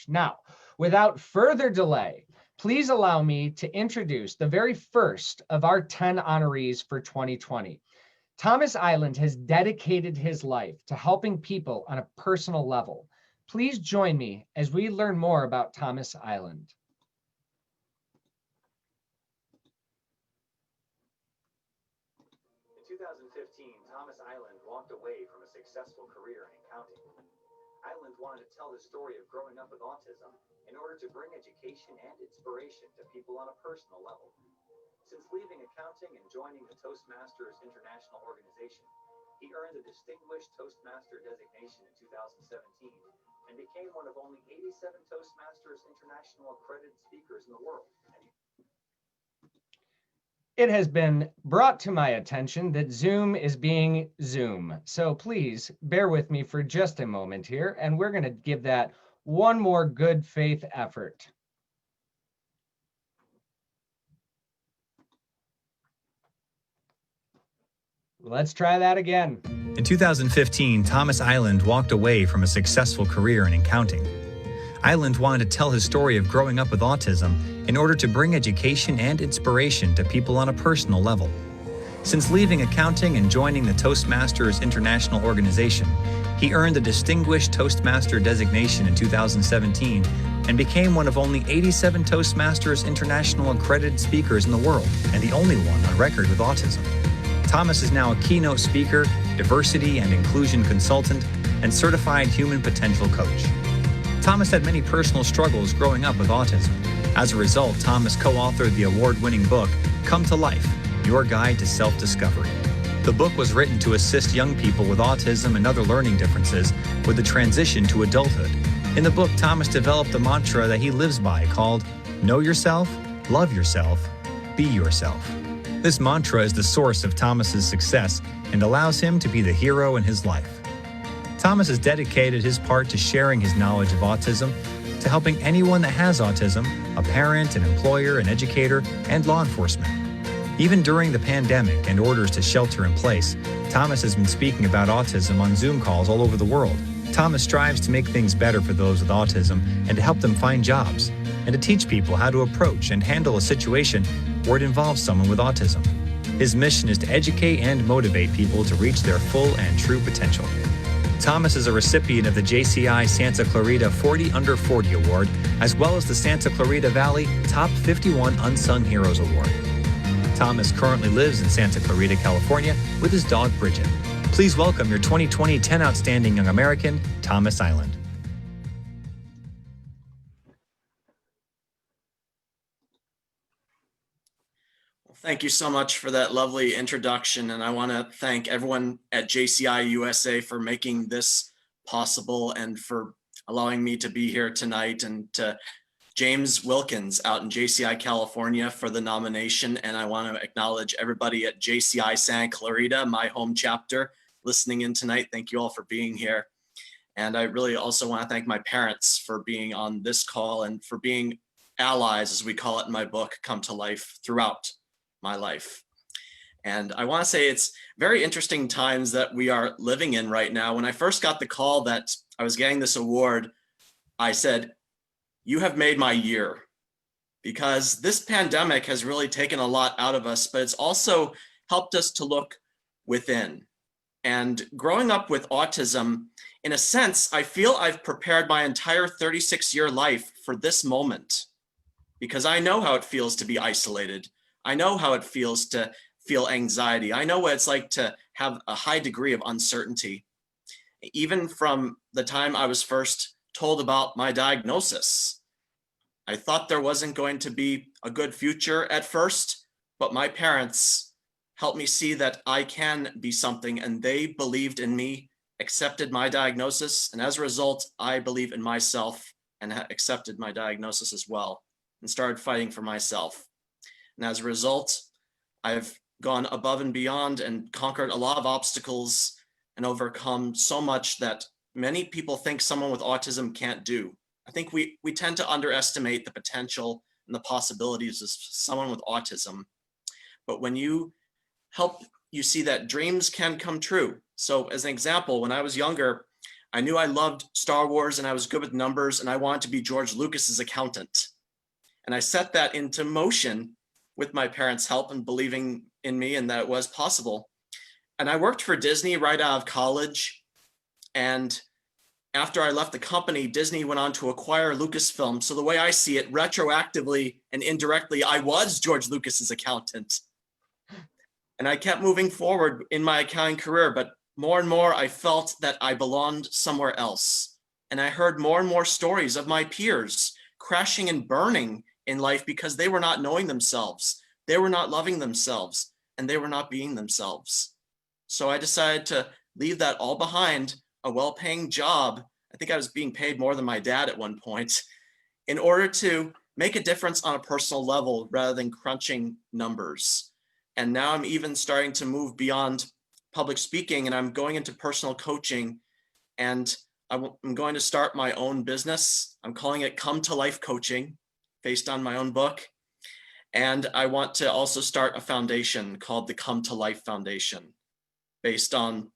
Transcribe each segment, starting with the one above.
Now, without further delay, please allow me to introduce the very first of our 10 honorees for 2020. Thomas Iland has dedicated his life to helping people on a personal level. Please join me as we learn more about Thomas Iland. In 2015, Thomas Iland walked away from a successful career in accounting. Iland wanted to tell the story of growing up with autism in order to bring education and inspiration to people on a personal level. Since leaving accounting and joining the Toastmasters International organization, he earned the Distinguished Toastmaster designation in 2017 and became one of only 87 Toastmasters International accredited speakers in the world. It has been brought to my attention that Zoom is being Zoom. So please bear with me for just a moment here, and we're going to give that one more good faith effort. Let's try that again. In 2015, Thomas Iland walked away from a successful career in accounting. Iland wanted to tell his story of growing up with autism in order to bring education and inspiration to people on a personal level. Since leaving accounting and joining the Toastmasters International organization, he earned the Distinguished Toastmaster designation in 2017 and became one of only 87 Toastmasters International accredited speakers in the world and the only one on record with autism. Thomas is now a keynote speaker, diversity and inclusion consultant, and certified human potential coach. Thomas had many personal struggles growing up with autism. As a result, Thomas co-authored the award-winning book, Come to Life, Your Guide to Self-Discovery. The book was written to assist young people with autism and other learning differences with the transition to adulthood. In the book, Thomas developed a mantra that he lives by called, Know Yourself, Love Yourself, Be Yourself. This mantra is the source of Thomas's success and allows him to be the hero in his life. Thomas has dedicated his part to sharing his knowledge of autism, to helping anyone that has autism, a parent, an employer, an educator, and law enforcement. Even during the pandemic and orders to shelter in place, Thomas has been speaking about autism on Zoom calls all over the world. Thomas strives to make things better for those with autism and to help them find jobs, and to teach people how to approach and handle a situation where it involves someone with autism. His mission is to educate and motivate people to reach their full and true potential. Thomas is a recipient of the JCI Santa Clarita 40 Under 40 Award, as well as the Santa Clarita Valley Top 51 Unsung Heroes Award. Thomas currently lives in Santa Clarita, California, with his dog Bridget. Please welcome your 2020 10 Outstanding Young American, Thomas Iland. Thank you so much for that lovely introduction, and I want to thank everyone at JCI USA for making this possible and for allowing me to be here tonight, and to James Wilkins out in JCI California for the nomination. And I want to acknowledge everybody at JCI Santa Clarita, my home chapter, listening in tonight. Thank you all for being here. And I really also want to thank my parents for being on this call and for being allies, as we call it in my book, Come to Life, throughout my life. And I want to say it's very interesting times that we are living in right now. When I first got the call that I was getting this award, I said, you have made my year, because this pandemic has really taken a lot out of us, but it's also helped us to look within. And growing up with autism, in a sense, I feel I've prepared my entire 36-year life for this moment, because I know how it feels to be isolated. I know how it feels to feel anxiety. I know what it's like to have a high degree of uncertainty. Even from the time I was first told about my diagnosis, I thought there wasn't going to be a good future at first, but my parents helped me see that I can be something, and they believed in me, accepted my diagnosis, and as a result, I believe in myself and accepted my diagnosis as well, and started fighting for myself. And as a result, I've gone above and beyond and conquered a lot of obstacles and overcome so much that many people think someone with autism can't do. I think we tend to underestimate the potential and the possibilities of someone with autism. But when you help, you see that dreams can come true. So as an example, when I was younger, I knew I loved Star Wars and I was good with numbers and I wanted to be George Lucas's accountant. And I set that into motion with my parents' help and believing in me and that it was possible. And I worked for Disney right out of college. And after I left the company, Disney went on to acquire Lucasfilm. So the way I see it, retroactively and indirectly, I was George Lucas's accountant. And I kept moving forward in my accounting career, but more and more I felt that I belonged somewhere else. And I heard more and more stories of my peers crashing and burning in life because they were not knowing themselves. They were not loving themselves and they were not being themselves. So I decided to leave that all behind, a well-paying job. I think I was being paid more than my dad at one point, in order to make a difference on a personal level rather than crunching numbers. And now I'm even starting to move beyond public speaking and I'm going into personal coaching, and I'm going to start my own business. I'm calling it Come to Life Coaching, based on my own book. And I want to also start a foundation called the Come to Life Foundation, based on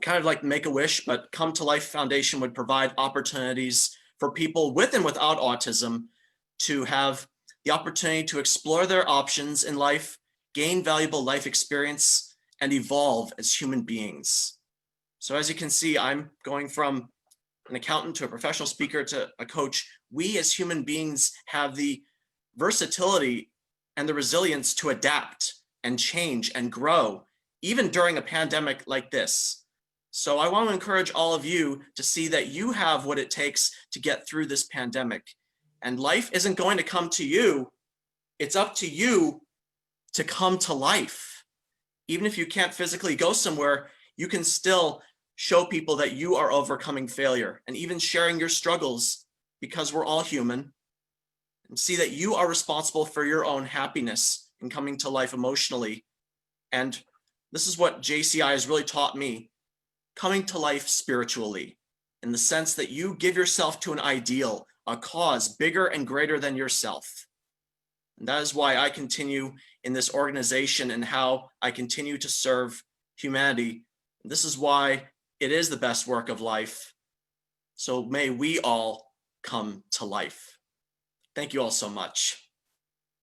kind of like Make-A-Wish, but Come to Life Foundation would provide opportunities for people with and without autism to have the opportunity to explore their options in life, gain valuable life experience, and evolve as human beings. So as you can see, I'm going from an accountant to a professional speaker to a coach. We as human beings have the versatility and the resilience to adapt and change and grow, even during a pandemic like this. So I want to encourage all of you to see that you have what it takes to get through this pandemic. And life isn't going to come to you. It's up to you to come to life. Even if you can't physically go somewhere, you can still show people that you are overcoming failure and even sharing your struggles, because we're all human, and see that you are responsible for your own happiness in coming to life emotionally. And this is what JCI has really taught me, coming to life spiritually, in the sense that you give yourself to an ideal, a cause bigger and greater than yourself. And that is why I continue in this organization and how I continue to serve humanity. This is why it is the best work of life. So may we all come to life. Thank you all so much.